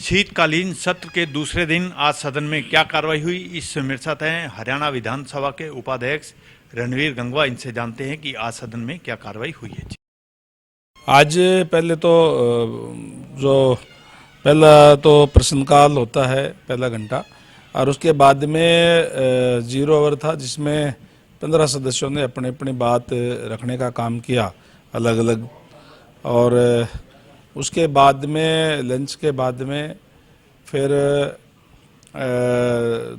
शीतकालीन सत्र के दूसरे दिन आज सदन में क्या कार्रवाई हुई, इससे मेरे साथ हैं हरियाणा विधानसभा के उपाध्यक्ष रणवीर गंगवा। इनसे जानते हैं कि आज सदन में क्या कार्रवाई हुई है। आज पहले तो पहला तो प्रश्नकाल होता है पहला घंटा, और उसके बाद में 0 आवर था जिसमें 15 सदस्यों ने अपने अपनी बात रखने का काम किया अलग अलग। और उसके बाद में लंच के बाद में फिर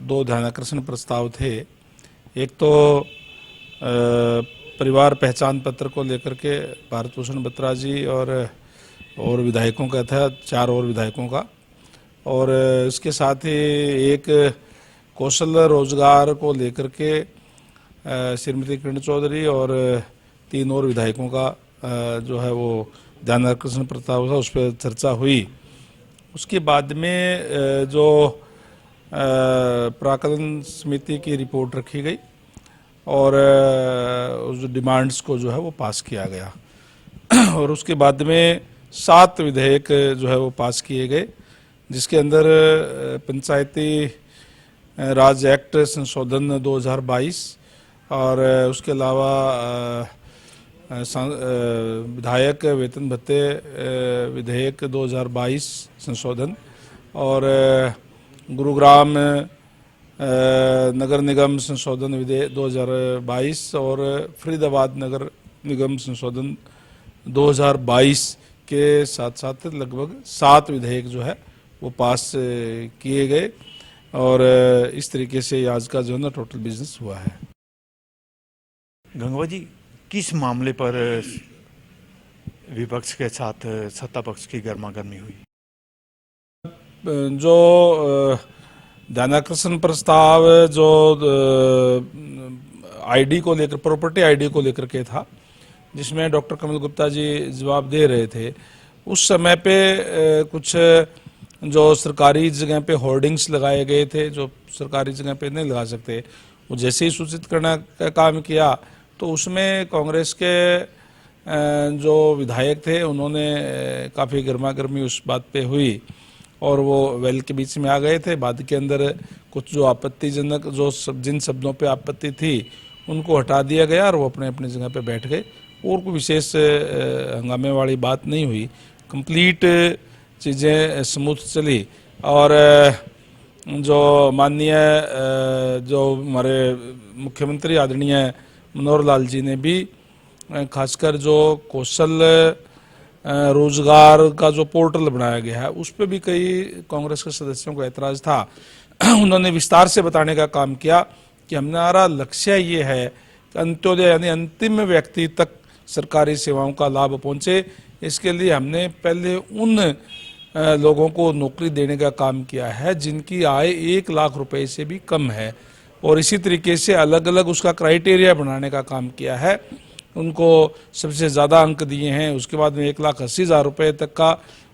2 ध्यानाकर्षण प्रस्ताव थे। एक तो परिवार पहचान पत्र को लेकर के भारत भूषण बत्रा जी और विधायकों का था, 4 और विधायकों का, और इसके साथ ही एक कौशल रोजगार को लेकर के श्रीमती किरण चौधरी और 3 और विधायकों का जो है वो ध्यानाकर्षण प्रस्ताव था, उस पर चर्चा हुई। उसके बाद में जो प्राक्कलन समिति की रिपोर्ट रखी गई और उस डिमांड्स को जो है वो पास किया गया। और उसके बाद में 7 विधेयक जो है वो पास किए गए, जिसके अंदर पंचायती राज एक्ट संशोधन 2022 और उसके अलावा विधायक वेतन भत्ते विधेयक 2022 संशोधन और गुरुग्राम नगर निगम संशोधन विधेयक 2022 और फरीदाबाद नगर निगम संशोधन 2022 के साथ साथ लगभग 7 विधेयक जो है वो पास किए गए। और इस तरीके से आज का जो है ना टोटल बिजनेस हुआ है। गंगवा जी, किस मामले पर विपक्ष के साथ सत्ता पक्ष की गर्मागर्मी हुई? जो ध्यानाकर्षण प्रस्ताव जो आईडी को लेकर, प्रॉपर्टी आईडी को लेकर के था, जिसमें डॉक्टर कमल गुप्ता जी जवाब दे रहे थे, उस समय पे कुछ जो सरकारी जगह पे होर्डिंग्स लगाए गए थे जो सरकारी जगह पे नहीं लगा सकते, वो जैसे ही सूचित करने का काम किया तो उसमें कांग्रेस के जो विधायक थे उन्होंने काफ़ी गर्मागर्मी उस बात पे हुई और वो वेल के बीच में आ गए थे। बाद के अंदर कुछ जो आपत्तिजनक जिन शब्दों पे आपत्ति थी उनको हटा दिया गया और वो अपने अपनी जगह पे बैठ गए और कोई विशेष हंगामे वाली बात नहीं हुई। कंप्लीट चीज़ें स्मूथ चली। और जो माननीय जो हमारे मुख्यमंत्री आदरणीय मनोहर लाल जी ने भी खासकर जो कौशल रोजगार का जो पोर्टल बनाया गया है उस पर भी कई कांग्रेस के सदस्यों को ऐतराज था। उन्होंने विस्तार से बताने का काम किया कि हमारा लक्ष्य ये है कि अंत्योदय यानी अंतिम व्यक्ति तक सरकारी सेवाओं का लाभ पहुंचे। इसके लिए हमने पहले उन लोगों को नौकरी देने का काम किया है जिनकी आय 1 लाख रुपए से भी कम है, और इसी तरीके से अलग अलग उसका क्राइटेरिया बनाने का काम किया है। उनको सबसे ज़्यादा अंक दिए हैं, उसके बाद में 1,80,000 रुपये तक का,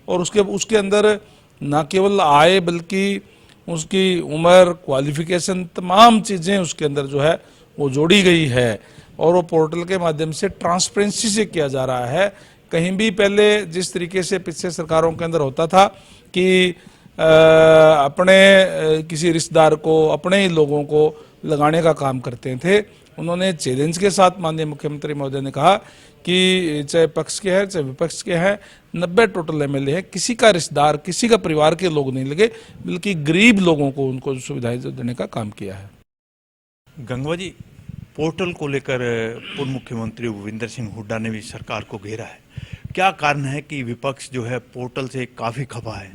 और उसके अंदर न केवल आय बल्कि उसकी उम्र, क्वालिफिकेशन, तमाम चीज़ें उसके अंदर जो है वो जोड़ी गई है। और वो पोर्टल के माध्यम से ट्रांसपेरेंसी से किया जा रहा है। कहीं भी पहले जिस तरीके से पिछले सरकारों के अंदर होता था कि अपने किसी रिश्तेदार को, अपने ही लोगों को लगाने का काम करते थे, उन्होंने चैलेंज के साथ माननीय मुख्यमंत्री महोदय ने कहा कि चाहे पक्ष के हैं चाहे विपक्ष के हैं, 90 टोटल एमएलए हैं, किसी का रिश्तेदार, किसी का परिवार के लोग नहीं लगे, बल्कि गरीब लोगों को उनको सुविधाएं देने का काम किया है। गंगवा जी, पोर्टल को लेकर पूर्व मुख्यमंत्री भूपेंद्र सिंह हुड्डा ने भी सरकार को घेरा है। क्या कारण है कि विपक्ष जो है पोर्टल से काफी खफा है?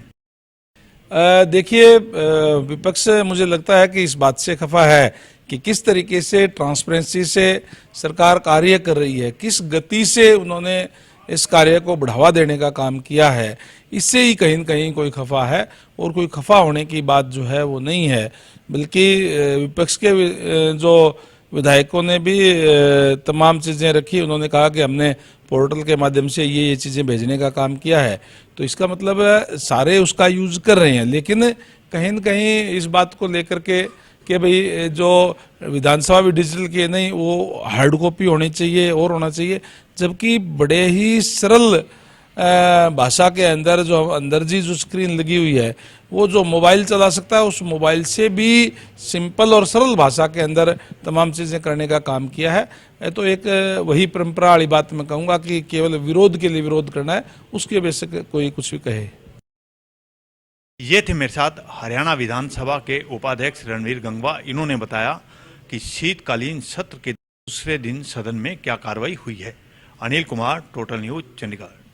देखिए, विपक्ष मुझे लगता है कि इस बात से खफा है कि किस तरीके से ट्रांसपेरेंसी से सरकार कार्य कर रही है, किस गति से उन्होंने इस कार्य को बढ़ावा देने का काम किया है, इससे ही कहीं न कहीं कोई खफा है। और कोई खफा होने की बात जो है वो नहीं है, बल्कि विपक्ष के जो विधायकों ने भी तमाम चीज़ें रखी। उन्होंने कहा कि हमने पोर्टल के माध्यम से ये चीज़ें भेजने का काम किया है, तो इसका मतलब सारे उसका यूज कर रहे हैं। लेकिन कहीं न कहीं इस बात को लेकर के कि भाई जो विधानसभा भी डिजिटल की नहीं, वो हार्ड कॉपी होनी चाहिए और होना चाहिए, जबकि बड़े ही सरल भाषा के अंदर जो अंदर जो स्क्रीन लगी हुई है वो जो मोबाइल चला सकता है उस मोबाइल से भी सिंपल और सरल भाषा के अंदर तमाम चीज़ें करने का काम किया है। तो एक वही परंपरा वाली बात मैं कहूँगा कि केवल विरोध के लिए विरोध करना है, उसके बेस से कोई कुछ भी कहे। ये थे मेरे साथ हरियाणा विधानसभा के उपाध्यक्ष रणवीर गंगवा। इन्होंने बताया कि शीतकालीन सत्र के दूसरे दिन सदन में क्या कार्रवाई हुई है। Anil Kumar, total news, Chandigarh.